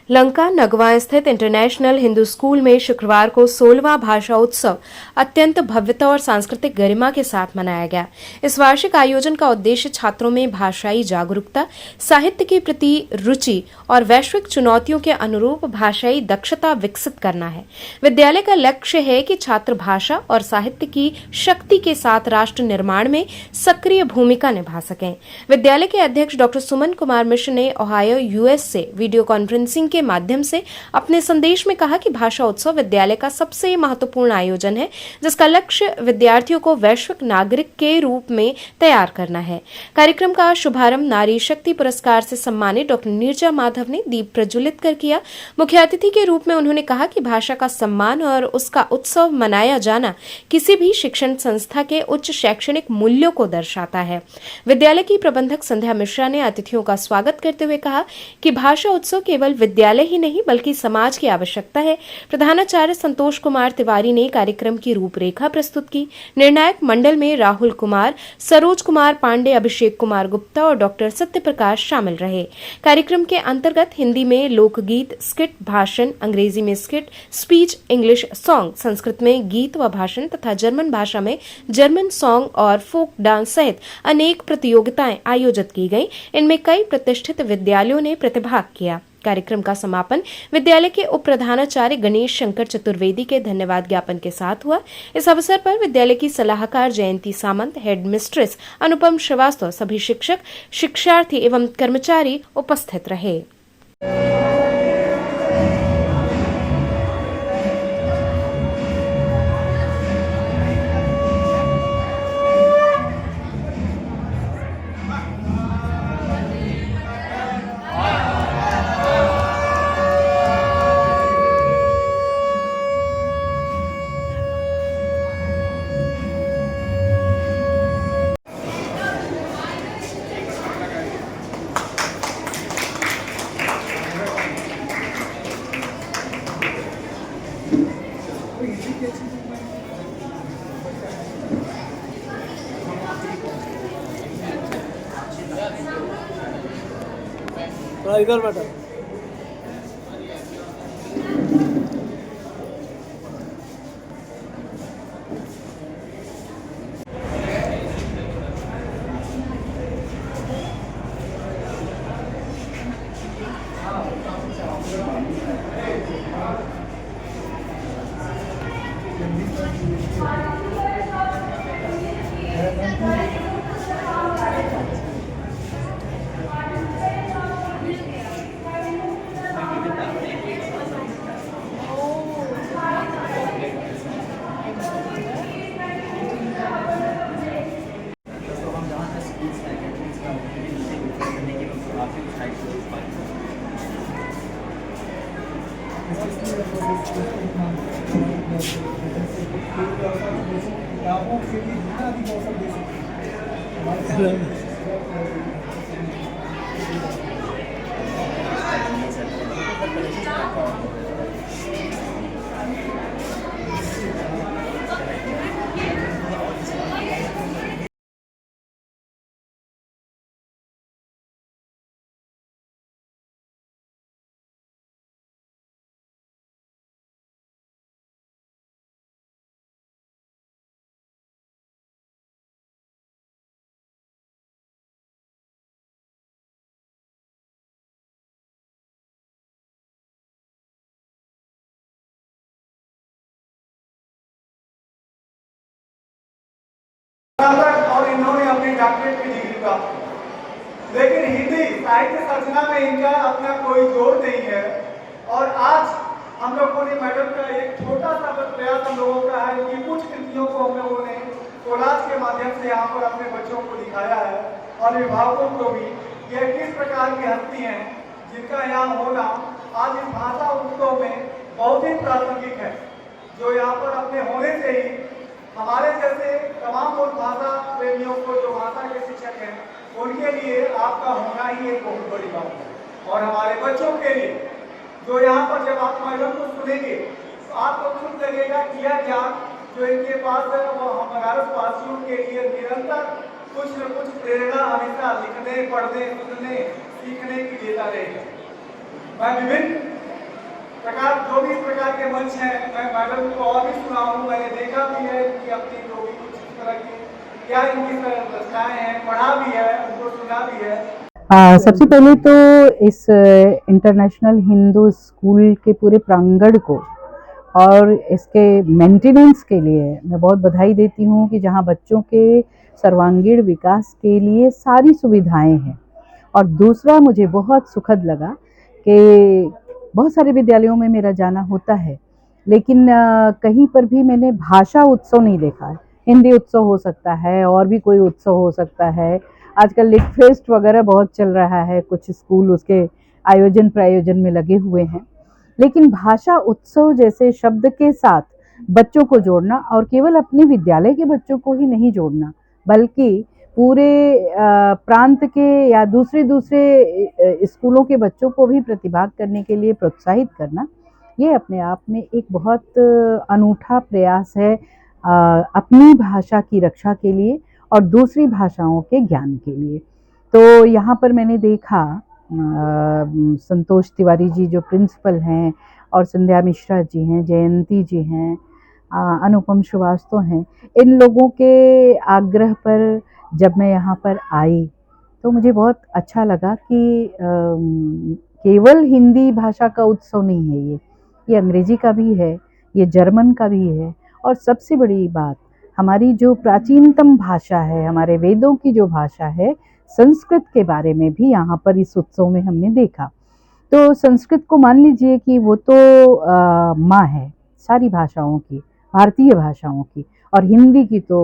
लंका नगवा स्थित international Hindu school में शुक्रवार को 16वां भाषा उत्सव अत्यंत भव्यता और सांस्कृतिक गरिमा के साथ मनाया गया। इस वार्षिक आयोजन का उद्देश्य छात्रों में भाषाई जागरूकता, साहित्य के प्रति रुचि और वैश्विक चुनौतियों के अनुरूप भाषाई दक्षता विकसित करना है। विद्यालय का लक्ष्य है कि छात्र भाषा और साहित्य की शक्ति के साथ राष्ट्र निर्माण में सक्रिय भूमिका निभा सकें। विद्यालय के अध्यक्ष डॉक्टर सुमन कुमार मिश्र ने ओहायो, यूएस से वीडियो कॉन्फ्रेंसिंग के माध्यम से अपने संदेश में कहा कि भाषा उत्सव विद्यालय का सबसे महत्वपूर्ण आयोजन है, जिसका लक्ष्य विद्यार्थियों को वैश्विक नागरिक के रूप में तैयार करना है। कार्यक्रम का शुभारंभ नारी शक्ति पुरस्कार से सम्मानित डॉक्टर नीरजा माधव ने दीप प्रज्वलित कर किया। मुख्य अतिथि के रूप में उन्होंने कहा कि भाषा का सम्मान और उसका उत्सव मनाया जाना किसी भी शिक्षण संस्था के उच्च शैक्षणिक मूल्यों को दर्शाता है। विद्यालय की प्रबंधक संध्या मिश्रा ने अतिथियों का स्वागत करते हुए कहा कि भाषा उत्सव केवल विद्यालय ही नहीं बल्कि समाज की आवश्यकता है। प्रधानाचार्य संतोष कुमार तिवारी ने कार्यक्रम की रूपरेखा प्रस्तुत की। निर्णायक मंडल में राहुल कुमार, सरोज कुमार पांडे, अभिषेक कुमार गुप्ता और डॉक्टर सत्यप्रकाश शामिल रहे। कार्यक्रम के अंतर्गत हिंदी में लोकगीत, स्किट, भाषण, अंग्रेजी में skit, speech, English song, Sanskrit में गीत व भाषण तथा जर्मन भाषा में जर्मन सॉन्ग और फोक डांस सहित अनेक प्रतियोगिताएं आयोजित की गईं। इनमें कई प्रतिष्ठित विद्यालयों ने प्रतिभाग किया। कार्यक्रम का समापन विद्यालय के उप प्रधानाचार्य गणेश शंकर चतुर्वेदी के धन्यवाद ज्ञापन के साथ हुआ। इस अवसर पर विद्यालय की सलाहकार जयंती सामंत, हेड मिस्ट्रेस अनुपम श्रीवास्तव, सभी शिक्षक, शिक्षार्थी एवं कर्मचारी उपस्थित रहे। इधर बैठा किताबों के लिए जितना अधिक अवसर दे सकते और इन्होंने अपनी डॉक्टरेट की डिग्री प्राप्त की, लेकिन हिंदी साहित्य सर्जना में इनका अपना कोई जोर नहीं है। और आज हम लोगों ने मैडम का एक छोटा सा प्रयास हम लोगों का है कि कुछ कृतियों को हम लोगों ने कोलाज के माध्यम से यहाँ पर अपने बच्चों को दिखाया है और अभिभावकों को भी यह किस प्रकार की हस्ती हैं जिनका यहाँ होना आज इस भाषा उत्सव में बहुत ही प्रासंगिक है, जो यहाँ पर अपने होने से ही हमारे जैसे तमाम लोग भाषा प्रेमियों को, जो भाषा के शिक्षक हैं, उनके लिए आपका होना ही एक बहुत बड़ी बात है। और हमारे बच्चों के लिए जो यहाँ पर जब आप मैडम को सुनेंगे तो आपको खुद लगेगा कि यह ज्ञान जो इनके पास है वो हम भारतवासियों के लिए निरंतर कुछ न कुछ प्रेरणा हमेशा लिखने, पढ़ने, सुनने, सीखने की देता रहेगा। मैं विभिन्न प्रकार जो भी इस प्रकार के मंच हैं, मैं मैडम को और भी सुना हूँ, मैंने देखा भी है कि अपनी जो भी कुछ इस तरह की क्या इनकी रचनाएं हैं, पढ़ा भी है, उनको सुना भी है। सबसे पहले तो इस इंटरनेशनल हिंदू स्कूल के पूरे प्रांगण को और इसके मेंटेनेंस के लिए मैं बहुत बधाई देती हूँ कि जहाँ बच्चों के सर्वांगीण विकास के लिए सारी सुविधाएं हैं। और दूसरा मुझे बहुत सुखद लगा कि बहुत सारे विद्यालयों में मेरा जाना होता है, लेकिन कहीं पर भी मैंने भाषा उत्सव नहीं देखा है। हिंदी उत्सव हो सकता है और भी कोई उत्सव हो सकता है, आजकल लिट फेस्ट वगैरह बहुत चल रहा है, कुछ स्कूल उसके आयोजन प्रयोजन में लगे हुए हैं, लेकिन भाषा उत्सव जैसे शब्द के साथ बच्चों को जोड़ना, और केवल अपने विद्यालय के बच्चों को ही नहीं जोड़ना बल्कि पूरे प्रांत के या दूसरे स्कूलों के बच्चों को भी प्रतिभाग करने के लिए प्रोत्साहित करना, ये अपने आप में एक बहुत अनूठा प्रयास है अपनी भाषा की रक्षा के लिए और दूसरी भाषाओं के ज्ञान के लिए। तो यहाँ पर मैंने देखा संतोष तिवारी जी जो प्रिंसिपल हैं, और संध्या मिश्रा जी हैं, जयंती जी हैं, अनुपम श्रीवास्तव हैं, इन लोगों के आग्रह पर जब मैं यहाँ पर आई तो मुझे बहुत अच्छा लगा कि केवल हिंदी भाषा का उत्सव नहीं है, ये अंग्रेजी का भी है, ये जर्मन का भी है, और सबसे बड़ी बात हमारी जो प्राचीनतम भाषा है, हमारे वेदों की जो भाषा है, संस्कृत के बारे में भी यहाँ पर इस उत्सव में हमने देखा। तो संस्कृत को मान लीजिए कि वो तो माँ है सारी भाषाओं की, भारतीय भाषाओं की, और हिंदी की तो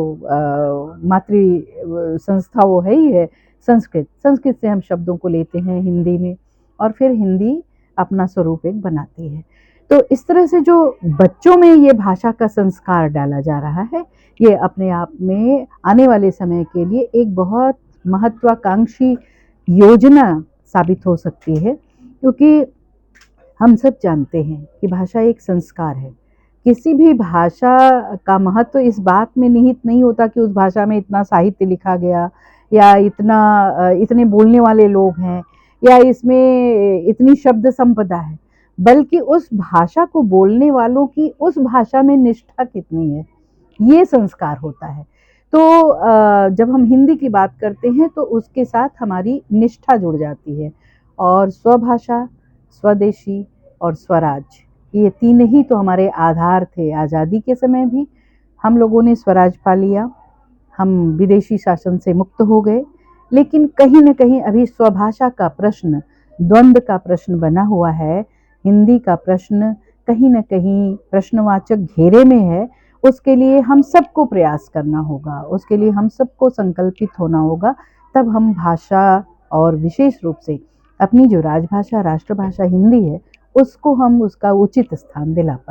मातृ संस्था वो है ही है संस्कृत। संस्कृत से हम शब्दों को लेते हैं हिंदी में, और फिर हिंदी अपना स्वरूप एक बनाती है। तो इस तरह से जो बच्चों में ये भाषा का संस्कार डाला जा रहा है, ये अपने आप में आने वाले समय के लिए एक बहुत महत्वाकांक्षी योजना साबित हो सकती है, क्योंकि हम सब जानते हैं कि भाषा एक संस्कार है। किसी भी भाषा का महत्व इस बात में निहित नहीं होता कि उस भाषा में इतना साहित्य लिखा गया, या इतने बोलने वाले लोग हैं, या इसमें इतनी शब्द संपदा है, बल्कि उस भाषा को बोलने वालों की उस भाषा में निष्ठा कितनी है, ये संस्कार होता है। तो जब हम हिंदी की बात करते हैं तो उसके साथ हमारी निष्ठा जुड़ जाती है, और स्वभाषा, स्वदेशी और स्वराज, ये तीन ही तो हमारे आधार थे। आज़ादी के समय भी हम लोगों ने स्वराज पा लिया, हम विदेशी शासन से मुक्त हो गए, लेकिन कहीं न कहीं अभी स्वभाषा का प्रश्न, द्वंद्व का प्रश्न बना हुआ है। हिंदी का प्रश्न कहीं न कहीं प्रश्नवाचक घेरे में है। उसके लिए हम सबको प्रयास करना होगा, उसके लिए हम सबको संकल्पित होना होगा, तब हम भाषा और विशेष रूप से अपनी जो राजभाषा, राष्ट्रभाषा हिंदी है, उसको हम उसका उचित स्थान दिला पाएंगे।